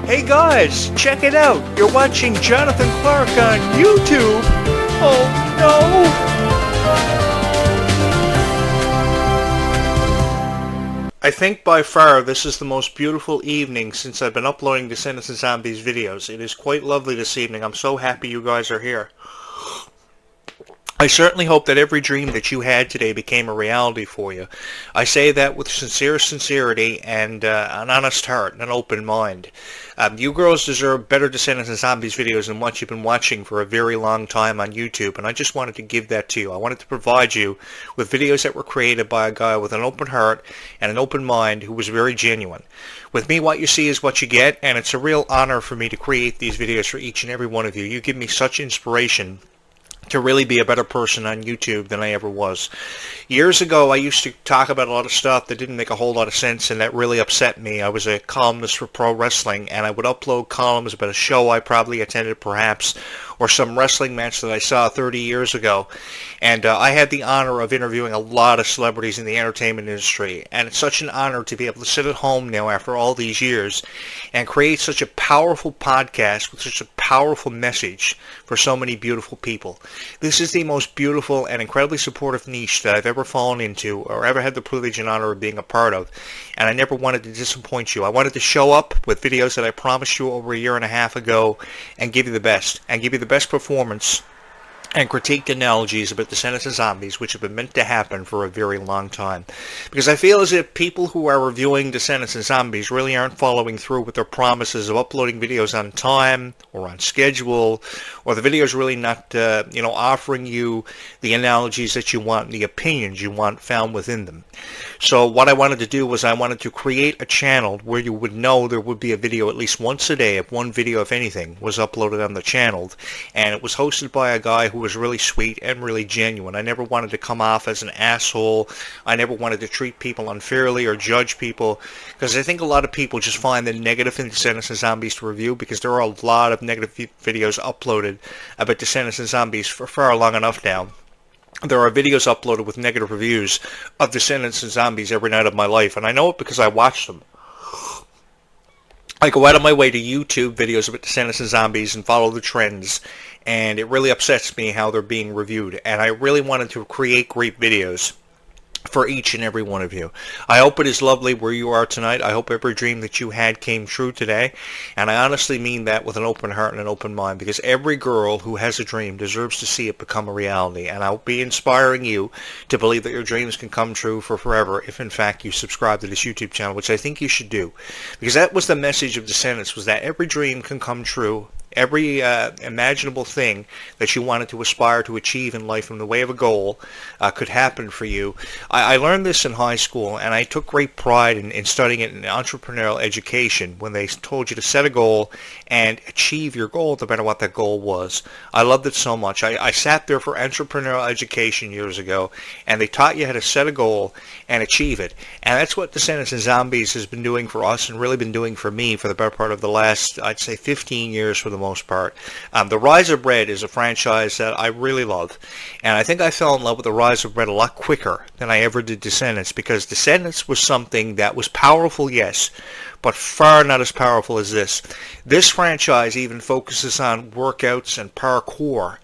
Hey guys, check it out. You're watching Jonathan Clarke on YouTube. Oh no! I think by far this is the most beautiful evening since I've been uploading Descendants and Zombies videos. It is quite lovely this evening. I'm so happy you guys are here. I certainly hope that every dream that you had today became a reality for you. I say that with sincere sincerity and an honest heart and an open mind. You girls deserve better Descendants and Zombies videos than what you've been watching for a very long time on YouTube, and I just wanted to give that to you. I wanted to provide you with videos that were created by a guy with an open heart and an open mind who was very genuine. With me, what you see is what you get, and it's a real honor for me to create these videos for each and every one of you. You give me such inspiration to really be a better person on YouTube than I ever was. Years ago, I used to talk about a lot of stuff that didn't make a whole lot of sense, and that really upset me. I was a columnist for pro wrestling, and I would upload columns about a show I probably attended, perhaps, or some wrestling match that I saw 30 years ago. And I had the honor of interviewing a lot of celebrities in the entertainment industry, and it's such an honor to be able to sit at home now after all these years and create such a powerful podcast with such a powerful message for so many beautiful people. This is the most beautiful and incredibly supportive niche that I've ever fallen into or ever had the privilege and honor of being a part of, and I never wanted to disappoint you. I wanted to show up with videos that I promised you over a year and a half ago and give you the best, performance and critiqued analogies about Descendants and Zombies, which have been meant to happen for a very long time. Because I feel as if people who are reviewing Descendants and Zombies really aren't following through with their promises of uploading videos on time or on schedule, or the videos really not, offering you the analogies that you want and the opinions you want found within them. So what I wanted to do was I wanted to create a channel where you would know there would be a video at least once a day, if one video, if anything, was uploaded on the channel, and it was hosted by a guy who was really sweet and really genuine. I never wanted to come off as an asshole. I never wanted to treat people unfairly or judge people, because I think a lot of people just find the negative in Descendants and Zombies to review, because there are a lot of negative videos uploaded about Descendants and Zombies for far long enough now. There are videos uploaded with negative reviews of Descendants and Zombies every night of my life, and I know it because I watch them. I go out of my way to YouTube videos about Descendants and Zombies and follow the trends, and it really upsets me how they're being reviewed, and I really wanted to create great videos for each and every one of you. I hope it is lovely where you are tonight. I hope every dream that you had came true today, and I honestly mean that with an open heart and an open mind, because every girl who has a dream deserves to see it become a reality, and I'll be inspiring you to believe that your dreams can come true for forever if in fact you subscribe to this YouTube channel, which I think you should do, because that was the message of Descendants, was that every dream can come true. Every imaginable thing that you wanted to aspire to achieve in life in the way of a goal could happen for you. I learned this in high school, and I took great pride in studying it in entrepreneurial education when they told you to set a goal and achieve your goal no matter what that goal was. I loved it so much. I sat there for entrepreneurial education years ago, and they taught you how to set a goal and achieve it. And that's what Descendants and Zombies has been doing for us and really been doing for me for the better part of the last, I'd say, 15 years for the most part. The Rise of Red is a franchise that I really love, and I think I fell in love with the Rise of Red a lot quicker than I ever did Descendants, because Descendants was something that was powerful, yes, but far not as powerful as this. This franchise even focuses on workouts and parkour,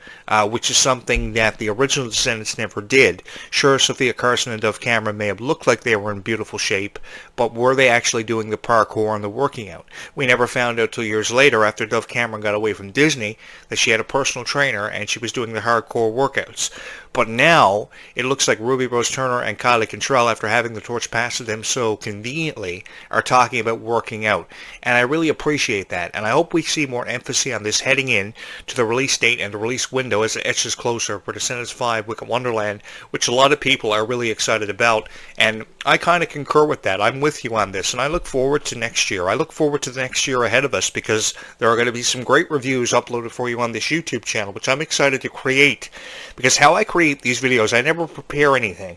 which is something that the original Descendants never did. Sure, Sophia Carson and Dove Cameron may have looked like they were in beautiful shape, but were they actually doing the parkour and the working out? We never found out till years later, after Dove Cameron got away from Disney, that she had a personal trainer and she was doing the hardcore workouts. But now, it looks like Ruby Rose Turner and Kylie Cantrell, after having the torch passed to them so conveniently, are talking about working out. And I really appreciate that. And I hope we see more emphasis on this heading in to the release date and the release window as it etches closer for Descendants 5 Wicked Wonderland, which a lot of people are really excited about. And I kind of concur with that. I'm with you on this. And I look forward to next year. I look forward to the next year ahead of us, because there are going to be some great reviews uploaded for you on this YouTube channel, which I'm excited to create. Because how I create these videos, I never prepare anything.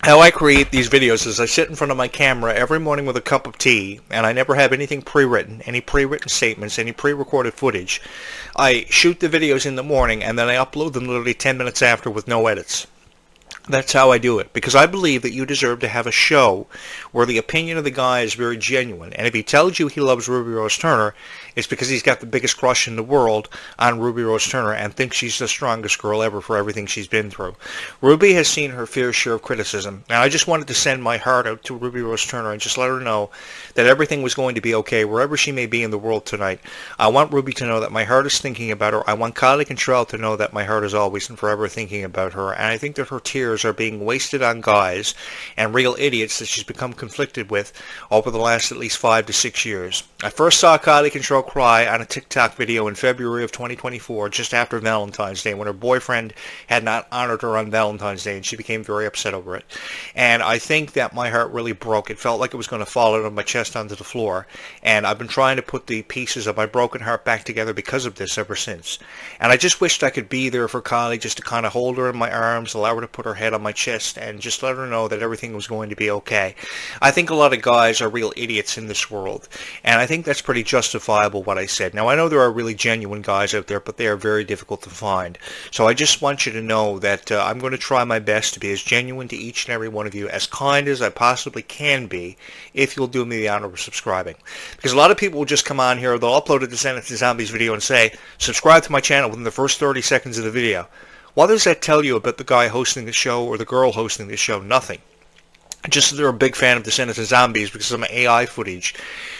How I create these videos is I sit in front of my camera every morning with a cup of tea, and I never have anything pre-written, any pre-written statements, any pre-recorded footage. I shoot the videos in the morning, and then I upload them literally 10 minutes after with no edits. That's how I do it, because I believe that you deserve to have a show where the opinion of the guy is very genuine. And if he tells you he loves Ruby Rose Turner, it's because he's got the biggest crush in the world on Ruby Rose Turner and thinks she's the strongest girl ever for everything she's been through. Ruby has seen her fair share of criticism, and I just wanted to send my heart out to Ruby Rose Turner and just let her know that everything was going to be okay wherever she may be in the world tonight. I want Ruby to know that my heart is thinking about her. I want Kylie Contrell to know that my heart is always and forever thinking about her, and I think that her tears are being wasted on guys and real idiots that she's become conflicted with over the last at least 5 to 6 years. I first saw Kylie Contrell cry on a TikTok video in February of 2024, just after Valentine's Day, when her boyfriend had not honored her on Valentine's Day, and she became very upset over it. And I think that my heart really broke. It felt like it was going to fall out of my chest onto the floor, and I've been trying to put the pieces of my broken heart back together because of this ever since. And I just wished I could be there for Kylie, just to kind of hold her in my arms, allow her to put her head on my chest, and just let her know that everything was going to be okay. I think a lot of guys are real idiots in this world, and I think that's pretty justifiable what I said. Now, I know there are really genuine guys out there, but they are very difficult to find. So I just want you to know that I'm going to try my best to be as genuine to each and every one of you, as kind as I possibly can be, if you'll do me the honor of subscribing. Because a lot of people will just come on here, they'll upload a Descendants and Zombies video and say, subscribe to my channel within the first 30 seconds of the video. What does that tell you about the guy hosting the show or the girl hosting the show? Nothing. Just that they're a big fan of Descendants and Zombies because of some AI footage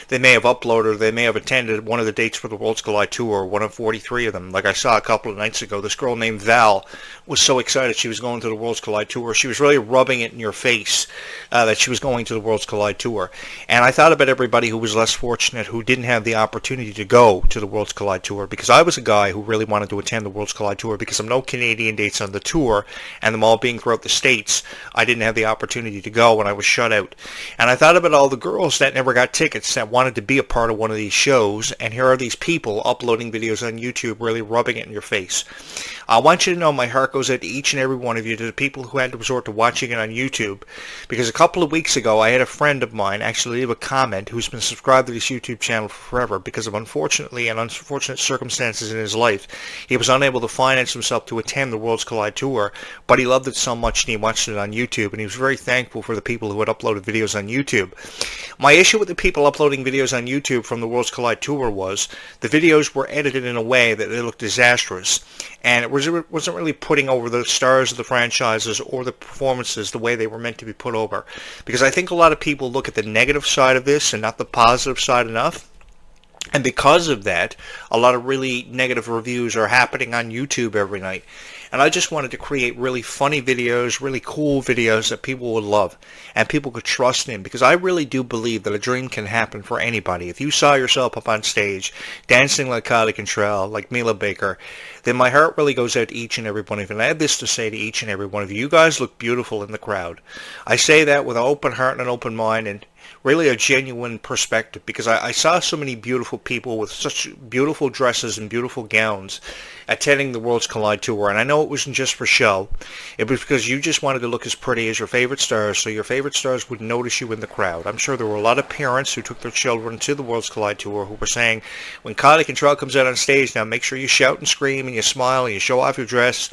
they may have uploaded, or they may have attended one of the dates for the Worlds Collide Tour, one of 43 of them. Like I saw a couple of nights ago, this girl named Val was so excited she was going to the Worlds Collide Tour. She was really rubbing it in your face that she was going to the Worlds Collide Tour. And I thought about everybody who was less fortunate, who didn't have the opportunity to go to the Worlds Collide Tour, because I was a guy who really wanted to attend the Worlds Collide Tour because of no Canadian dates on the tour, and them all being throughout the States. I didn't have the opportunity to go when I was shut out. And I thought about all the girls that never got tickets that wanted to be a part of one of these shows, and here are these people uploading videos on YouTube really rubbing it in your face. I want you to know my heart goes out to each and every one of you, to the people who had to resort to watching it on YouTube, because a couple of weeks ago I had a friend of mine actually leave a comment who's been subscribed to this YouTube channel for forever. Because of unfortunate circumstances in his life, he was unable to finance himself to attend the Worlds Collide Tour, but he loved it so much and he watched it on YouTube, and he was very thankful for the people who had uploaded videos on YouTube. My issue with the people uploading videos on YouTube from the Worlds Collide Tour was the videos were edited in a way that they looked disastrous, and it wasn't really putting over the stars of the franchises or the performances the way they were meant to be put over. Because I think a lot of people look at the negative side of this and not the positive side enough. And because of that, a lot of really negative reviews are happening on YouTube every night. And I just wanted to create really funny videos, really cool videos that people would love and people could trust in, because I really do believe that a dream can happen for anybody. If you saw yourself up on stage dancing like Kylie Contrell, like Mila Baker, then my heart really goes out to each and every one of you. And I have this to say to each and every one of you. You guys look beautiful in the crowd. I say that with an open heart and an open mind, and really a genuine perspective, because I saw so many beautiful people with such beautiful dresses and beautiful gowns attending the Worlds Collide Tour. And I know it wasn't just for show. It was because you just wanted to look as pretty as your favorite stars, so your favorite stars would notice you in the crowd. I'm sure there were a lot of parents who took their children to the Worlds Collide Tour who were saying, when Kylie Contrell comes out on stage, now make sure you shout and scream and you smile and you show off your dress.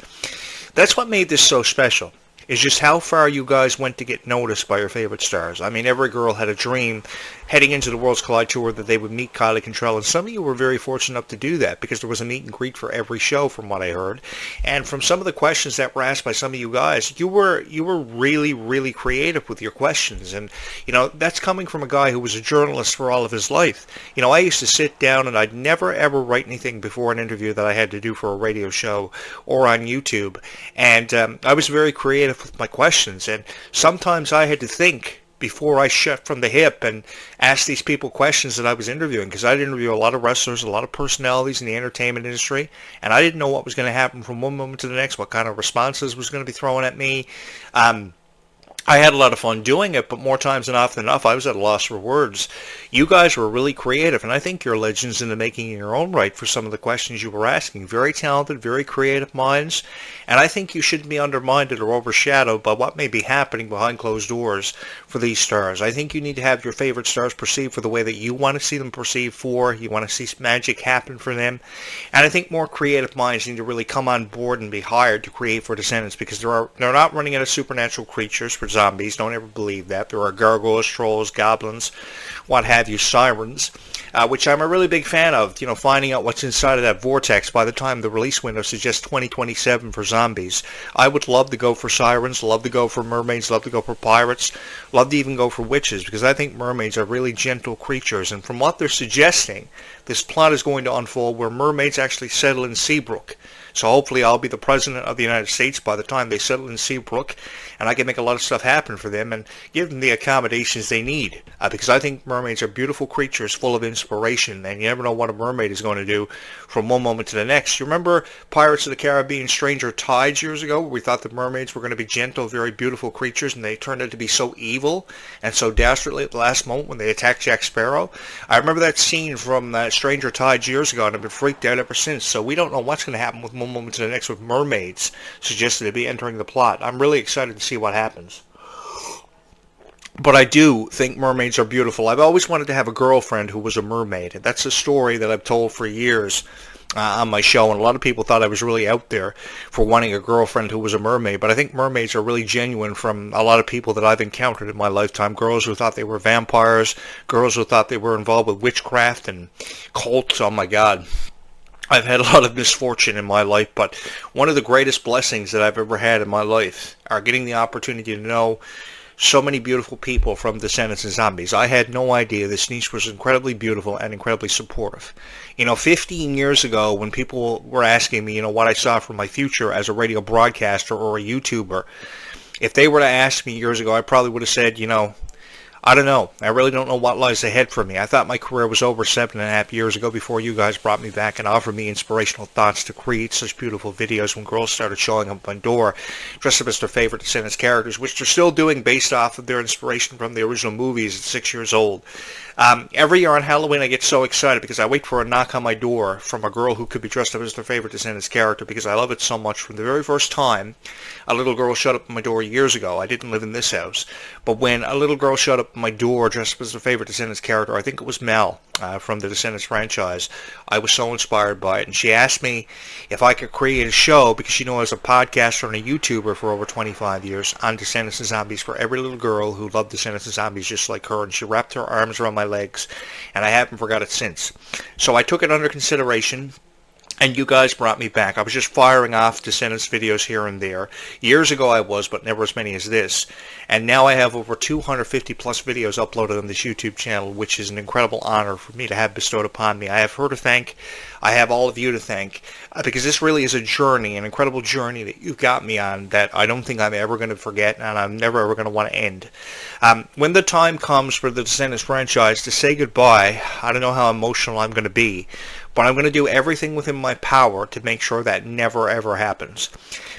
That's what made this so special, is just how far you guys went to get noticed by your favorite stars. I mean, every girl had a dream heading into the Worlds Collide Tour that they would meet Kylie Contrell, and some of you were very fortunate enough to do that, because there was a meet and greet for every show from what I heard. And from some of the questions that were asked by some of you guys, you were really, really creative with your questions. And, you know, that's coming from a guy who was a journalist for all of his life. You know, I used to sit down and I'd never ever write anything before an interview that I had to do for a radio show or on YouTube. And I was very creative with my questions, and sometimes I had to think before I shot from the hip and asked these people questions that I was interviewing, because I'd interview a lot of wrestlers, a lot of personalities in the entertainment industry, and I didn't know what was going to happen from one moment to the next, what kind of responses was going to be thrown at me. I had a lot of fun doing it, but more times than often enough, I was at a loss for words. You guys were really creative, and I think you're legends in the making in your own right for some of the questions you were asking. Very talented, very creative minds, and I think you shouldn't be undermined or overshadowed by what may be happening behind closed doors for these stars. I think you need to have your favorite stars perceived for the way that you want to see them perceived for. You want to see magic happen for them, and I think more creative minds need to really come on board and be hired to create for Descendants because they're not running out of supernatural creatures for zombies. Don't ever believe that. There are gargoyles, trolls, goblins, what have you, sirens, which I'm a really big fan of. You know, finding out what's inside of that vortex by the time the release window suggests 2027 for zombies. I would love to go for sirens, love to go for mermaids, love to go for pirates, love to even go for witches because I think mermaids are really gentle creatures. And from what they're suggesting, this plot is going to unfold where mermaids actually settle in Seabrook. So hopefully I'll be the president of the United States by the time they settle in Seabrook, and I can make a lot of stuff happen for them and give them the accommodations they need. Because I think mermaids are beautiful creatures full of inspiration, and you never know what a mermaid is going to do from one moment to the next. You remember Pirates of the Caribbean Stranger Tides years ago, where we thought the mermaids were going to be gentle, very beautiful creatures, and they turned out to be so evil and so dastardly at the last moment when they attacked Jack Sparrow? I remember that scene from Stranger Tides years ago, and I've been freaked out ever since. So we don't know what's going to happen with one moment to the next with mermaids suggested to be entering the plot. I'm really excited to see what happens. But I do think mermaids are beautiful. I've always wanted to have a girlfriend who was a mermaid. That's a story that I've told for years on my show, and a lot of people thought I was really out there for wanting a girlfriend who was a mermaid. But I think mermaids are really genuine from a lot of people that I've encountered in my lifetime. Girls who thought they were vampires, girls who thought they were involved with witchcraft and cults. Oh my God. I've had a lot of misfortune in my life, but one of the greatest blessings that I've ever had in my life are getting the opportunity to know so many beautiful people from Descendants and Zombies. I had no idea this niche was incredibly beautiful and incredibly supportive. You know, 15 years ago when people were asking me, you know, what I saw for my future as a radio broadcaster or a YouTuber, if they were to ask me years ago, I probably would have said, you know, I don't know. I really don't know what lies ahead for me. I thought my career was over 7.5 years ago before you guys brought me back and offered me inspirational thoughts to create such beautiful videos when girls started showing up at my door dressed up as their favorite Descendants characters, which they're still doing based off of their inspiration from the original movies at 6 years old. Every year on Halloween I get so excited because I wait for a knock on my door from a girl who could be dressed up as their favorite Descendants character because I love it so much. From the very first time a little girl showed up at my door years ago, I didn't live in this house, but when a little girl showed up at my door dressed up as their favorite Descendants character, I think it was Mel from the Descendants franchise, I was so inspired by it. And she asked me if I could create a show because she knew I was a podcaster and a YouTuber for over 25 years on Descendants and Zombies for every little girl who loved Descendants and Zombies just like her, and she wrapped her arms around my legs, and I haven't forgot it since. So I took it under consideration, and you guys brought me back. I was just firing off Descendants videos here and there. Years ago I was, but never as many as this. And now I have over 250 plus videos uploaded on this YouTube channel, which is an incredible honor for me to have bestowed upon me. I have her to thank. I have all of you to thank, because this really is a journey, an incredible journey that you got me on that I don't think I'm ever going to forget, and I'm never ever going to want to end. When the time comes for the Descendants franchise to say goodbye, I don't know how emotional I'm going to be, but I'm going to do everything within my power to make sure that never ever happens.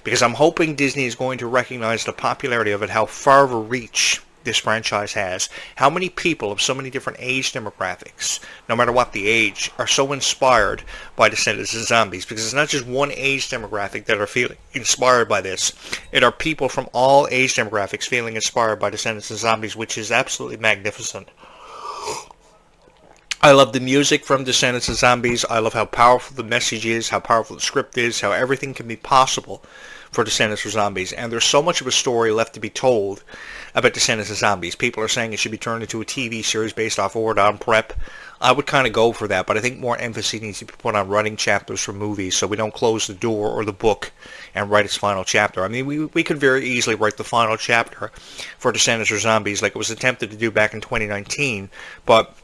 Because I'm hoping Disney is going to recognize the popularity of it, how far of a reach this franchise has, how many people of so many different age demographics, no matter what the age, are so inspired by Descendants and Zombies. Because it's not just one age demographic that are feeling inspired by this. It are people from all age demographics feeling inspired by Descendants and Zombies, which is absolutely magnificent. I love the music from Descendants and Zombies. I love how powerful the message is, how powerful the script is, how everything can be possible for Descendants or Zombies. And there's so much of a story left to be told about Descendants and Zombies. People are saying it should be turned into a TV series based off Ordon Prep. I would kind of go for that, but I think more emphasis needs to be put on writing chapters for movies so we don't close the door or the book and write its final chapter. I mean, we could very easily write the final chapter for Descendants or Zombies like it was attempted to do back in 2019, but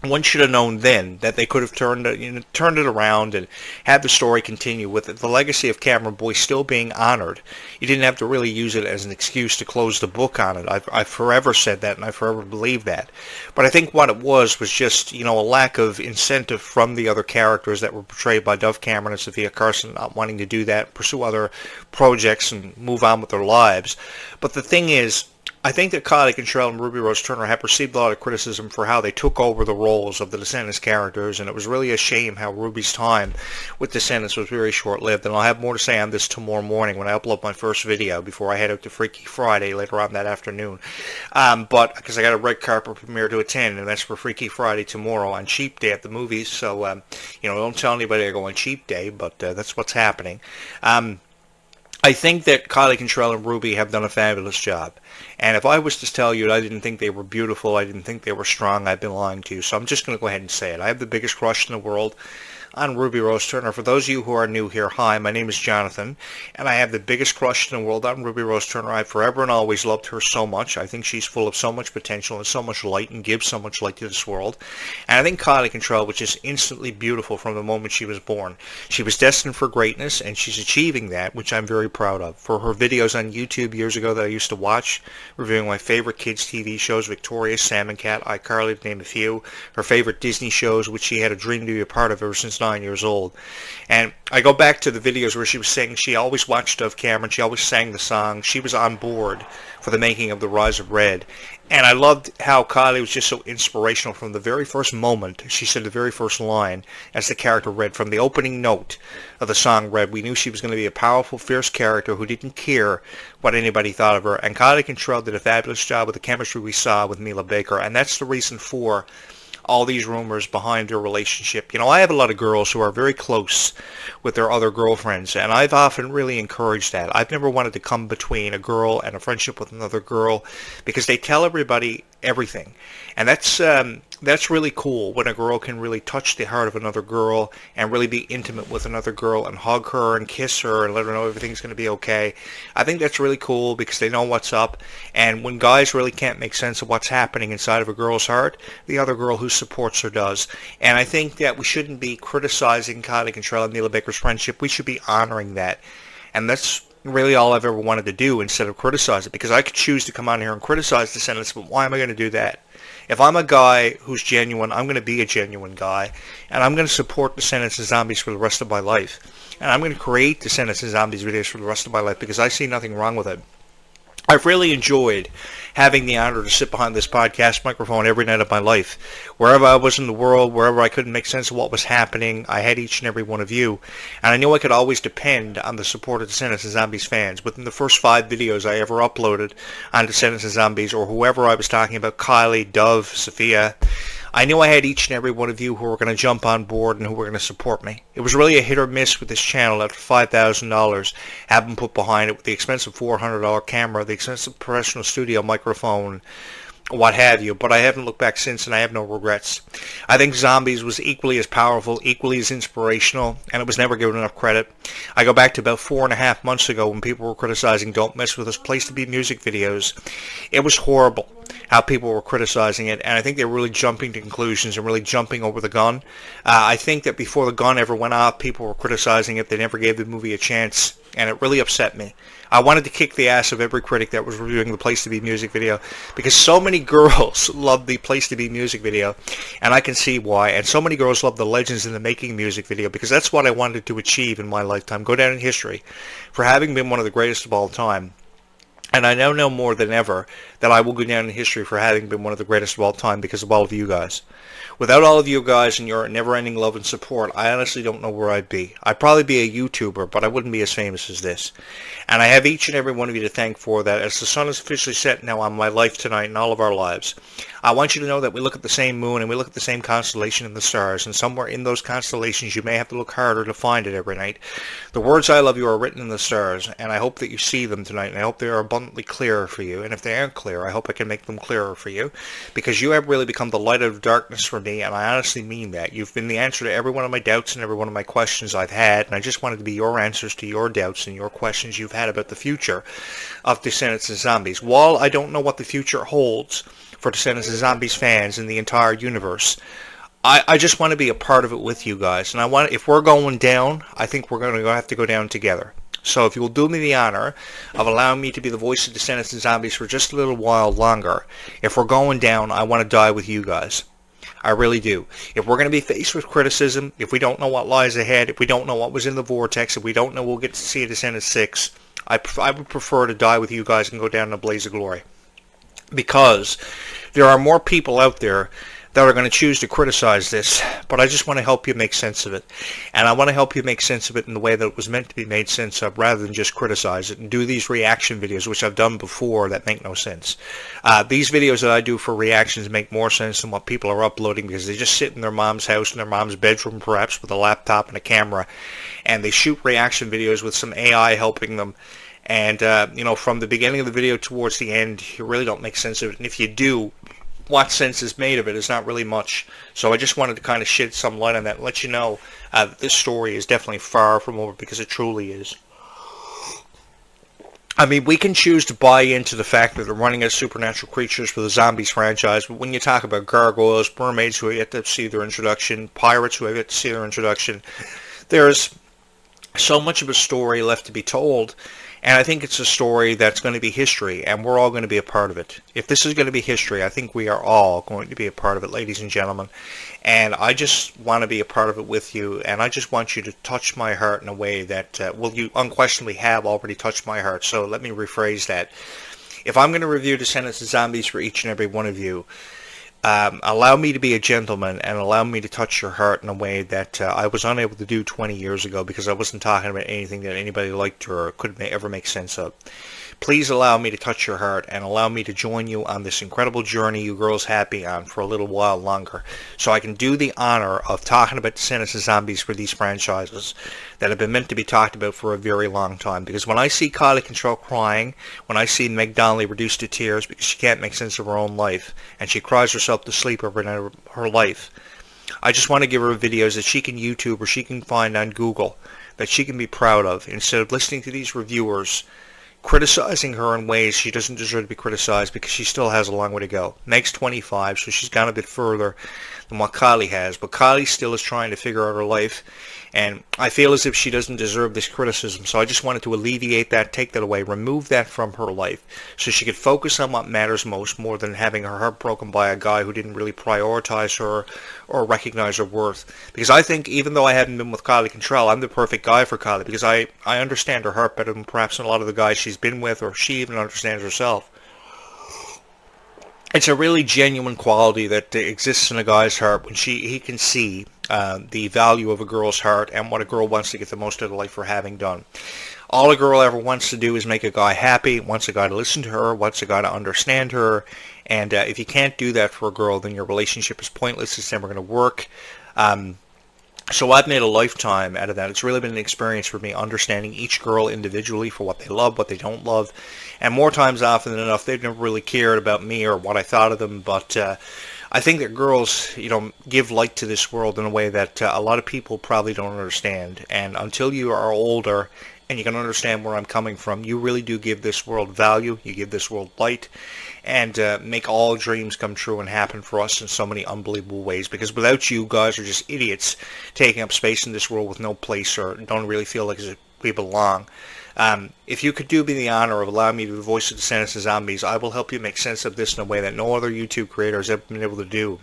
one should have known then that they could have turned it around and had the story continue with it. The legacy of Cameron Boyce still being honored. You didn't have to really use it as an excuse to close the book on it. I've forever said that, and I forever believe that. But I think what it was just, a lack of incentive from the other characters that were portrayed by Dove Cameron and Sophia Carson, not wanting to do that, pursue other projects and move on with their lives. But the thing is, I think that Kylie Cantrell and Ruby Rose Turner have received a lot of criticism for how they took over the roles of the Descendants characters, and it was really a shame how Ruby's time with Descendants was very short-lived. And I'll have more to say on this tomorrow morning when I upload my first video before I head out to Freaky Friday later on that afternoon. But because I got a red carpet premiere to attend, and that's for Freaky Friday tomorrow on Cheap Day at the movies. So don't tell anybody I go on Cheap Day, but that's what's happening. I think that Kylie Cantrell and Ruby have done a fabulous job. And if I was to tell you that I didn't think they were beautiful, I didn't think they were strong, I've been lying to you. So I'm just going to go ahead and say it. I have the biggest crush in the world on Ruby Rose Turner. For those of you who are new here, hi, my name is Jonathan, and I have the biggest crush in the world on Ruby Rose Turner. I've forever and always loved her so much. I think she's full of so much potential and so much light and gives so much light to this world. And I think Kylie Cantrell was just instantly beautiful from the moment she was born. She was destined for greatness, and she's achieving that, which I'm very proud of. For her videos on YouTube years ago that I used to watch, reviewing my favorite kids' TV shows, Victorious, Sam and Cat, iCarly, to name a few, her favorite Disney shows, which she had a dream to be a part of ever since 9 years old. And I go back to the videos where she was saying she always watched off camera and she always sang the song. She was on board for the making of The Rise of Red. And I loved how Kylie was just so inspirational from the very first moment. She said the very first line as the character Red. From the opening note of the song Red, we knew she was going to be a powerful, fierce character who didn't care what anybody thought of her. And Kylie Cantrell did a fabulous job with the chemistry we saw with Mila Baker. And that's the reason for all these rumors behind their relationship. I have a lot of girls who are very close with their other girlfriends, and I've often really encouraged that. I've never wanted to come between a girl and a friendship with another girl because they tell everybody everything. And that's really cool when a girl can really touch the heart of another girl and really be intimate with another girl and hug her and kiss her and let her know everything's going to be okay. I think that's really cool because they know what's up. And when guys really can't make sense of what's happening inside of a girl's heart, the other girl who supports her does. And I think that we shouldn't be criticizing Kylie Cantrell and Mila Baker's friendship. We should be honoring that. And that's really all I've ever wanted to do instead of criticize it, because I could choose to come on here and criticize Descendants, but why am I going to do that? If I'm a guy who's genuine, I'm going to be a genuine guy, and I'm going to support Descendants and Zombies for the rest of my life. And I'm going to create Descendants and Zombies videos for the rest of my life because I see nothing wrong with it. I've really enjoyed having the honor to sit behind this podcast microphone every night of my life. Wherever I was in the world, wherever I couldn't make sense of what was happening, I had each and every one of you. And I knew I could always depend on the support of Descendants and Zombies fans. Within the first 5 videos I ever uploaded on Descendants and Zombies, or whoever I was talking about, Kylie, Dove, Sophia, I knew I had each and every one of you who were going to jump on board and who were going to support me. It was really a hit or miss with this channel after $5,000 had been put behind it with the expensive $400 camera, the expensive professional studio microphone, what have you, but I haven't looked back since and I have no regrets. I think Zombies was equally as powerful, equally as inspirational, and it was never given enough credit. I go back to about 4.5 months ago when people were criticizing Don't Mess With Us Place to Be music videos. It was horrible how people were criticizing it, and I think they were really jumping to conclusions and really jumping over the gun. I think that before the gun ever went off, people were criticizing it. They never gave the movie a chance, and it really upset me. I wanted to kick the ass of every critic that was reviewing the Place to Be music video because so many girls love the Place to Be music video, and I can see why. And so many girls love the Legends in the Making music video because that's what I wanted to achieve in my lifetime, go down in history for having been one of the greatest of all time. And I now know more than ever that I will go down in history for having been one of the greatest of all time because of all of you guys. Without all of you guys and your never-ending love and support, I honestly don't know where I'd be. I'd probably be a YouTuber, but I wouldn't be as famous as this. And I have each and every one of you to thank for that, as the sun is officially set now on my life tonight and all of our lives. I want you to know that we look at the same moon and we look at the same constellation in the stars, and somewhere in those constellations you may have to look harder to find it every night. The words I love you are written in the stars, and I hope that you see them tonight, and I hope they are abundantly clear for you. And if they aren't clear, I hope I can make them clearer for you, because you have really become the light out of darkness for me, and I honestly mean that. You've been the answer to every one of my doubts and every one of my questions I've had, and I just wanted to be your answers to your doubts and your questions you've had about the future of Descendants and Zombies. While I don't know what the future holds for Descendants and Zombies fans in the entire universe, I just want to be a part of it with you guys. And I want, if we're going down, I think we're going to have to go down together. So if you'll do me the honor of allowing me to be the voice of Descendants and Zombies for just a little while longer, if we're going down, I want to die with you guys. I really do. If we're going to be faced with criticism, if we don't know what lies ahead, if we don't know what was in the vortex, if we don't know we'll get to see a Descendants 6, I would prefer to die with you guys and go down in a blaze of glory. because there are more people out there that are going to choose to criticize this, but I just want to help you make sense of it. And I want to help you make sense of it in the way that it was meant to be made sense of, rather than just criticize it and do these reaction videos, which I've done before, that make no sense. These videos that I do for reactions make more sense than what people are uploading, because they just sit in their mom's house, in their mom's bedroom perhaps, with a laptop and a camera, and they shoot reaction videos with some AI helping them. And, from the beginning of the video towards the end, you really don't make sense of it. And if you do, what sense is made of it is not really much. So I just wanted to kind of shed some light on that and let you know that this story is definitely far from over, because it truly is. I mean, we can choose to buy into the fact that they're running as supernatural creatures for the Zombies franchise, but when you talk about gargoyles, mermaids who have yet to see their introduction, pirates who have yet to see their introduction, there's so much of a story left to be told. And I think it's a story that's going to be history, and we're all going to be a part of it. If this is going to be history, I think we are all going to be a part of it, ladies and gentlemen. And I just want to be a part of it with you, and I just want you to touch my heart in a way that, you unquestionably have already touched my heart. So let me rephrase that. If I'm going to review Descendants of Zombies for each and every one of you, allow me to be a gentleman and allow me to touch your heart in a way that I was unable to do 20 years ago, because I wasn't talking about anything that anybody liked or could ever make sense of. Please allow me to touch your heart and allow me to join you on this incredible journey you girls have been on for a little while longer, so I can do the honor of talking about Descendants of Zombies for these franchises that have been meant to be talked about for a very long time. Because when I see Kylie Control crying, when I see Meg Donnelly reduced to tears because she can't make sense of her own life, and she cries herself to sleep over her life, I just want to give her videos that she can YouTube or she can find on Google that she can be proud of, instead of listening to these reviewers criticizing her in ways she doesn't deserve to be criticized, because she still has a long way to go. Meg's 25, so she's gone a bit further than what Kylie has, but Kylie still is trying to figure out her life, and I feel as if she doesn't deserve this criticism. So I just wanted to alleviate that, take that away, remove that from her life, so she could focus on what matters most, more than having her heart broken by a guy who didn't really prioritize her or recognize her worth. Because I think, even though I haven't been with Kylie Control, I'm the perfect guy for Kylie, because I understand her heart better than perhaps a lot of the guys she's been with, or she even understands herself. It's a really genuine quality that exists in a guy's heart when he can see the value of a girl's heart and what a girl wants to get the most out of life for having done. All a girl ever wants to do is make a guy happy, wants a guy to listen to her, wants a guy to understand her, and if you can't do that for a girl, then your relationship is pointless. It's never going to work. So I've made a lifetime out of that. It's really been an experience for me, understanding each girl individually for what they love, what they don't love. And more times often than enough, they've never really cared about me or what I thought of them. But I think that girls, give light to this world in a way that a lot of people probably don't understand. And until you are older and you can understand where I'm coming from, you really do give this world value. You give this world light, and make all dreams come true and happen for us in so many unbelievable ways. Because without you guys are just idiots taking up space in this world with no place, or don't really feel like we belong. If you could do me the honor of allowing me to voice the Descendants of Zombies, I will help you make sense of this in a way that no other YouTube creator has ever been able to do.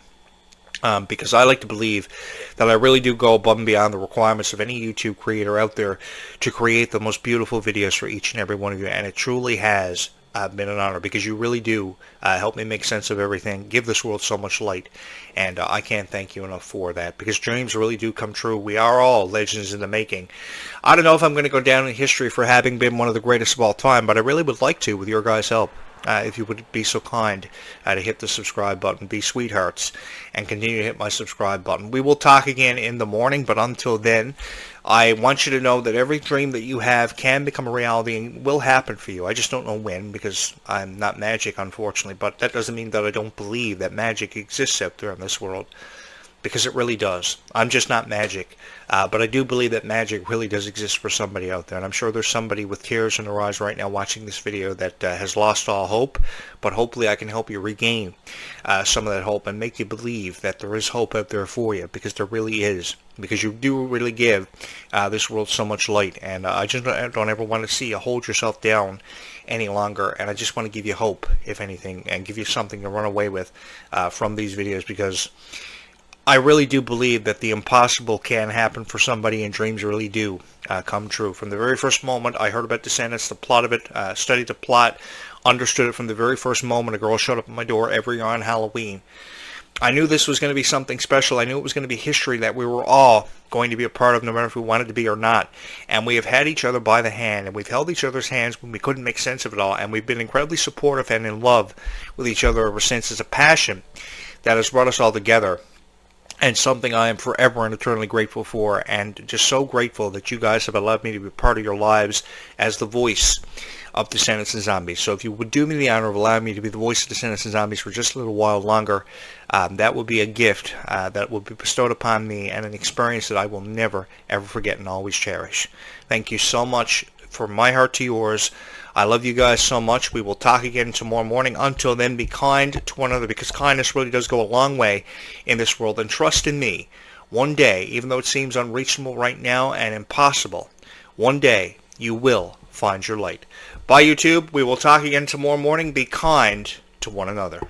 Because I like to believe that I really do go above and beyond the requirements of any YouTube creator out there to create the most beautiful videos for each and every one of you, and it truly has been an honor, because you really do help me make sense of everything, give this world so much light, and I can't thank you enough for that, because dreams really do come true. We are all legends in the making. I don't know if I'm going to go down in history for having been one of the greatest of all time, but I really would like to, with your guys' help. If you would be so kind to hit the subscribe button, be sweethearts, and continue to hit my subscribe button. We will talk again in the morning, but until then, I want you to know that every dream that you have can become a reality and will happen for you. I just don't know when, because I'm not magic, unfortunately, but that doesn't mean that I don't believe that magic exists out there in this world, because it really does. I'm just not magic, but I do believe that magic really does exist for somebody out there, and I'm sure there's somebody with tears in their eyes right now watching this video that has lost all hope, but hopefully I can help you regain some of that hope and make you believe that there is hope out there for you, because there really is, because you do really give this world so much light, and I just don't ever want to see you hold yourself down any longer, and I just want to give you hope, if anything, and give you something to run away with from these videos, because I really do believe that the impossible can happen for somebody, and dreams really do come true. From the very first moment I heard about Descendants, the plot of it, studied the plot, understood it from the very first moment a girl showed up at my door every year on Halloween. I knew this was going to be something special. I knew it was going to be history that we were all going to be a part of, no matter if we wanted to be or not. And we have had each other by the hand, and we've held each other's hands when we couldn't make sense of it all, and we've been incredibly supportive and in love with each other ever since. It's a passion that has brought us all together, and something I am forever and eternally grateful for, and just so grateful that you guys have allowed me to be part of your lives as the voice of Descendants and Zombies. So if you would do me the honor of allowing me to be the voice of Descendants and Zombies for just a little while longer, that would be a gift that will be bestowed upon me, and an experience that I will never, ever forget and always cherish. Thank you so much, from my heart to yours. I love you guys so much. We will talk again tomorrow morning. Until then, be kind to one another, because kindness really does go a long way in this world. And trust in me, one day, even though it seems unreachable right now and impossible, one day you will find your light. Bye, YouTube. We will talk again tomorrow morning. Be kind to one another.